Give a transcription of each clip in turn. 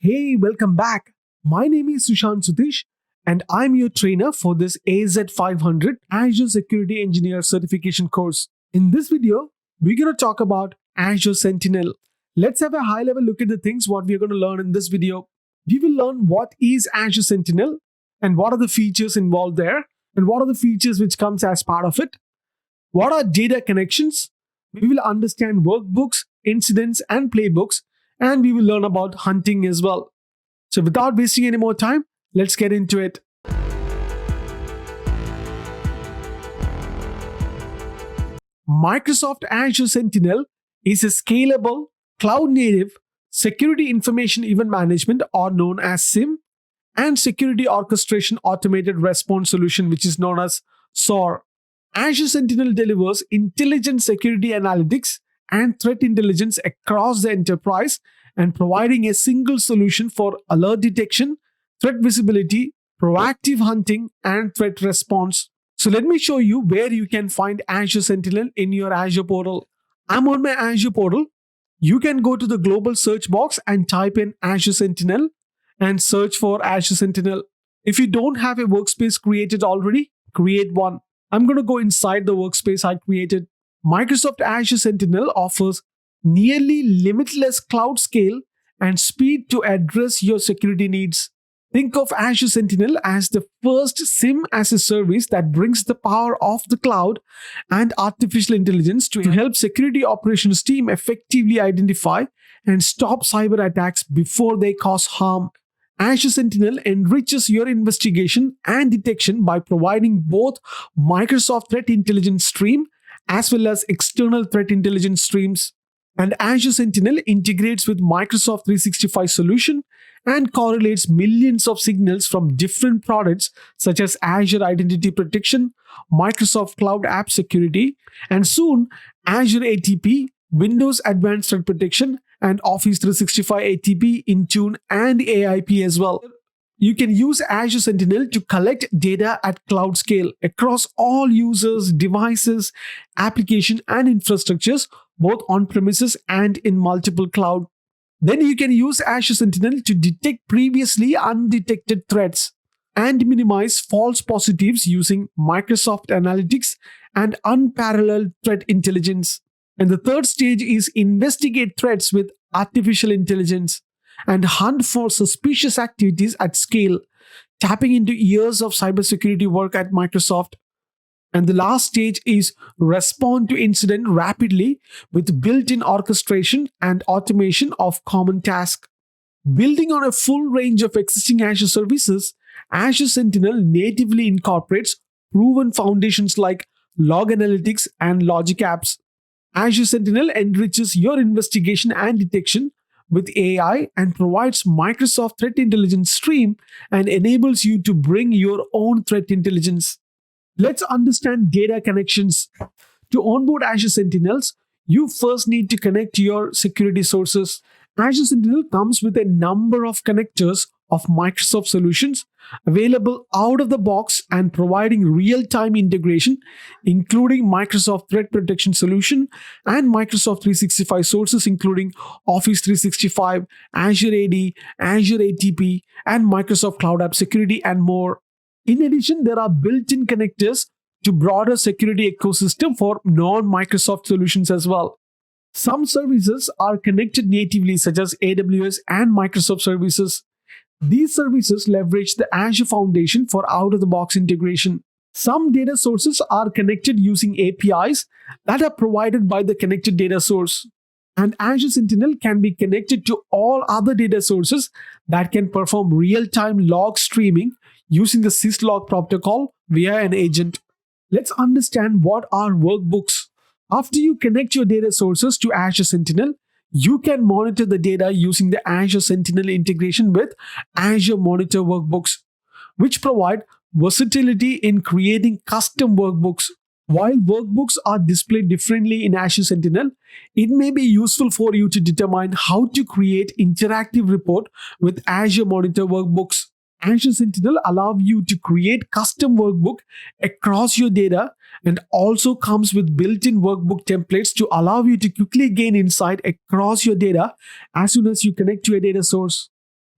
Hey, welcome back. My name is Sushant Sutish, and I'm your trainer for this AZ500 Azure Security Engineer certification course. In this video, we're going to talk about Azure Sentinel. Let's have a high level look at the things what we're going to learn in this video. We will learn what is Azure Sentinel and what are the features involved there and what are the features which comes as part of it. What are data connections? We will understand workbooks, incidents, and playbooks, and we will learn about hunting as well. So, without wasting any more time, let's get into it. Microsoft Azure Sentinel is a scalable, cloud native security information event management, or known as SIEM, and security orchestration automated response solution, which is known as SOAR. Azure Sentinel delivers intelligent security analytics and threat intelligence across the enterprise and providing a single solution for alert detection, threat visibility, proactive hunting, and threat response. So let me show you where you can find Azure Sentinel in your Azure portal. I'm on my Azure portal. You can go to the global search box and type in Azure Sentinel and search for Azure Sentinel. If you don't have a workspace created already, create one. I'm going to go inside the workspace I created. Microsoft Azure Sentinel offers nearly limitless cloud scale and speed to address your security needs. Think of Azure Sentinel as the first SIEM as a service that brings the power of the cloud and artificial intelligence to help security operations team effectively identify and stop cyber attacks before they cause harm. Azure Sentinel enriches your investigation and detection by providing both Microsoft Threat Intelligence Stream as well as external threat intelligence streams. And Azure Sentinel integrates with Microsoft 365 solution and correlates millions of signals from different products such as Azure Identity Protection, Microsoft Cloud App Security, and soon Azure ATP, Windows Advanced Threat Protection, and Office 365 ATP, Intune, and AIP as well. You can use Azure Sentinel to collect data at cloud scale across all users, devices, application, and infrastructures, both on-premises and in multiple cloud. Then you can use Azure Sentinel to detect previously undetected threats and minimize false positives using Microsoft Analytics and unparalleled threat intelligence. And the third stage is investigate threats with artificial intelligence and hunt for suspicious activities at scale, tapping into years of cybersecurity work at Microsoft. And the last stage is respond to incident rapidly with built-in orchestration and automation of common tasks. Building on a full range of existing Azure services, Azure Sentinel natively incorporates proven foundations like Log Analytics and Logic Apps. Azure Sentinel enriches your investigation and detection with AI and provides Microsoft Threat Intelligence Stream and enables you to bring your own threat intelligence. Let's understand data connections. To onboard Azure Sentinels, you first need to connect your security sources. Azure Sentinel comes with a number of connectors of Microsoft solutions available out of the box and providing real-time integration, including Microsoft Threat Protection Solution and Microsoft 365 sources, including Office 365, Azure AD, Azure ATP, and Microsoft Cloud App Security, and more. In addition, there are built-in connectors to broader security ecosystem for non-Microsoft solutions as well. Some services are connected natively, such as AWS and Microsoft services. These services leverage the Azure Foundation for out-of-the-box integration. Some data sources are connected using APIs that are provided by the connected data source. And Azure Sentinel can be connected to all other data sources that can perform real-time log streaming using the syslog protocol via an agent. Let's understand what are workbooks. After you connect your data sources to Azure Sentinel, you can monitor the data using the Azure Sentinel integration with Azure Monitor Workbooks, which provide versatility in creating custom workbooks. While workbooks are displayed differently in Azure Sentinel, it may be useful for you to determine how to create interactive report with Azure Monitor Workbooks. Azure Sentinel allows you to create custom workbook across your data and also comes with built-in workbook templates to allow you to quickly gain insight across your data as soon as you connect to a data source.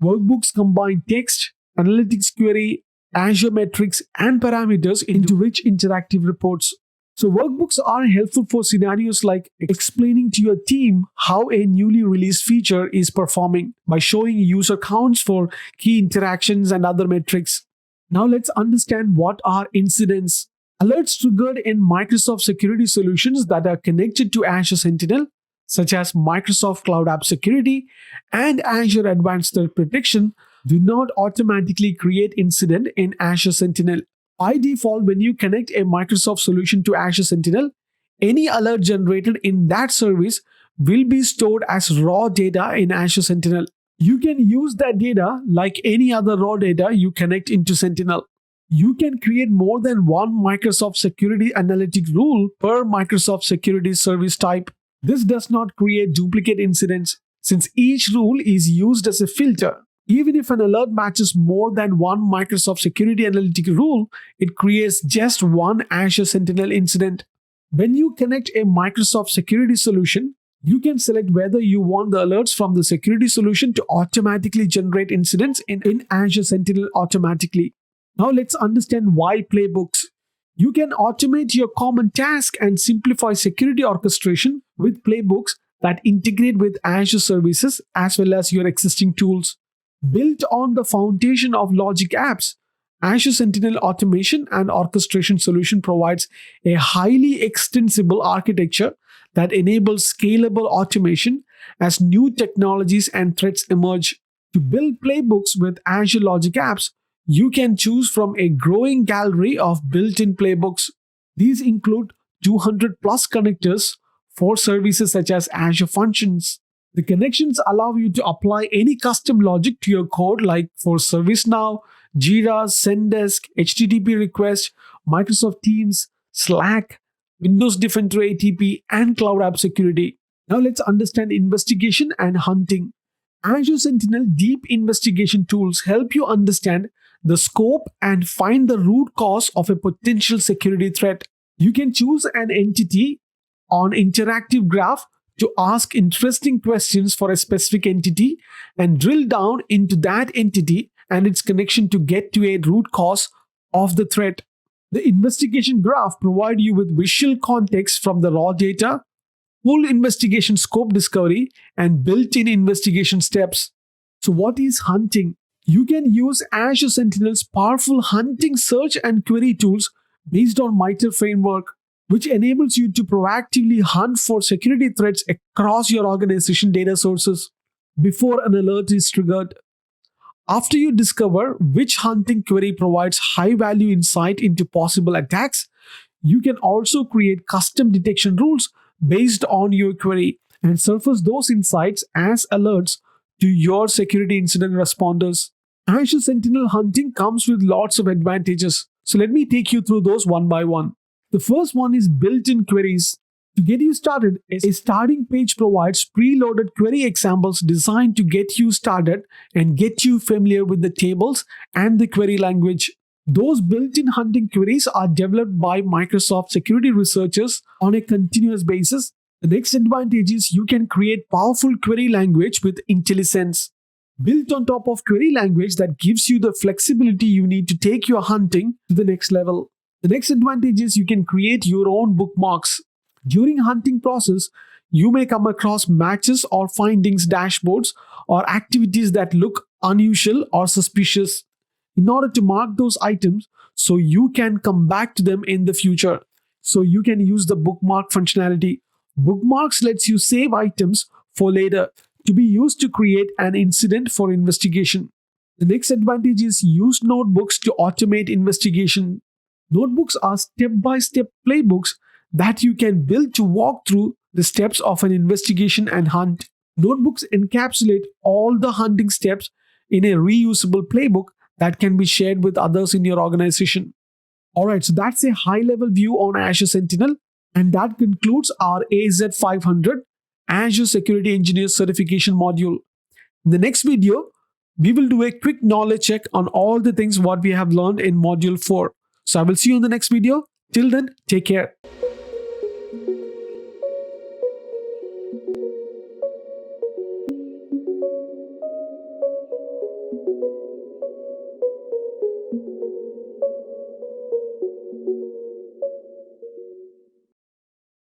Workbooks combine text, analytics query, Azure metrics, and parameters into rich interactive reports. So, workbooks are helpful for scenarios like explaining to your team how a newly released feature is performing by showing user counts for key interactions and other metrics. Now, let's understand what are incidents. Alerts triggered in Microsoft security solutions that are connected to Azure Sentinel, such as Microsoft Cloud App Security and Azure Advanced Threat Protection, do not automatically create incident in Azure Sentinel. By default, when you connect a Microsoft solution to Azure Sentinel, any alert generated in that service will be stored as raw data in Azure Sentinel. You can use that data like any other raw data you connect into Sentinel. You can create more than one Microsoft Security Analytic rule per Microsoft Security Service type. This does not create duplicate incidents since each rule is used as a filter. Even if an alert matches more than one Microsoft Security Analytic rule, it creates just one Azure Sentinel incident. When you connect a Microsoft security solution, you can select whether you want the alerts from the security solution to automatically generate incidents in Azure Sentinel automatically. Now let's understand why playbooks. You can automate your common task and simplify security orchestration with playbooks that integrate with Azure services as well as your existing tools. Built on the foundation of Logic Apps, Azure Sentinel Automation and Orchestration Solution provides a highly extensible architecture that enables scalable automation as new technologies and threats emerge. To build playbooks with Azure Logic Apps, you can choose from a growing gallery of built-in playbooks. These include 200 plus connectors for services such as Azure Functions. The connections allow you to apply any custom logic to your code like for ServiceNow, Jira, Zendesk, HTTP request, Microsoft Teams, Slack, Windows Defender ATP, and Cloud App Security. Now let's understand investigation and hunting. Azure Sentinel deep investigation tools help you understand the scope and find the root cause of a potential security threat. You can choose an entity on interactive graph to ask interesting questions for a specific entity and drill down into that entity and its connection to get to a root cause of the threat. The investigation graph provides you with visual context from the raw data, full investigation scope discovery, and built-in investigation steps. So what is hunting? You can use Azure Sentinel's powerful hunting search and query tools based on MITRE framework, which enables you to proactively hunt for security threats across your organization data sources before an alert is triggered. After you discover which hunting query provides high-value insight into possible attacks, you can also create custom detection rules based on your query and surface those insights as alerts to your security incident responders. Azure Sentinel hunting comes with lots of advantages. So let me take you through those one by one. The first one is built-in queries. To get you started, a starting page provides preloaded query examples designed to get you started and get you familiar with the tables and the query language. Those built-in hunting queries are developed by Microsoft security researchers on a continuous basis. The next advantage is you can create powerful query language with IntelliSense. Built on top of query language that gives you the flexibility you need to take your hunting to the next level. The next advantage is you can create your own bookmarks. During hunting process, you may come across matches or findings dashboards or activities that look unusual or suspicious. In order to mark those items so you can come back to them in the future. So you can use the bookmark functionality. Bookmarks lets you save items for later to be used to create an incident for investigation. The next advantage is use notebooks to automate investigation. Notebooks are step-by-step playbooks that you can build to walk through the steps of an investigation and hunt. Notebooks encapsulate all the hunting steps in a reusable playbook that can be shared with others in your organization. Alright, so that's a high-level view on Azure Sentinel, and that concludes our AZ500 Azure Security Engineer Certification module. In the next video, we will do a quick knowledge check on all the things what we have learned in module 4. So I will see you in the next video. Till then, take care.